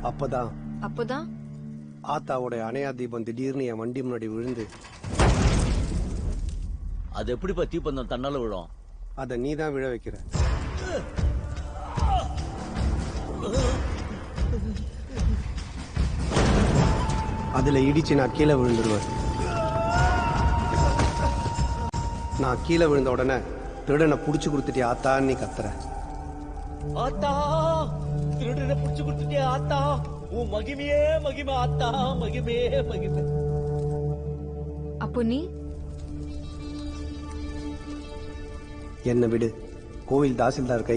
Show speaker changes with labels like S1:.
S1: அப்பதான்
S2: ஆத்தாவோட அணையா தீபம் திடீர்னு என் வண்டி முன்னாடி விழுந்து.
S3: அது எப்படிப்பா தீப்பந்தம் தன்னால விழும்?
S2: அத நீ தான் விழ வைக்கிற. அதுல இடிச்சு நான் கீழே விழுந்துருவேன். நான் கீழே விழுந்த உடனே திருடனை புடிச்சு கொடுத்துட்டே ஆத்தான்னு நீ கத்துற.
S3: ஆத்தா, திருடனை புடிச்சு கொடுத்துட்டே ஆத்தா, உன் மகிமையே மகிமை ஆத்தா, மகிமே மகிமை.
S1: அப்போ நீ
S2: என்ன விடு, கோவில் தாசில்தார் கை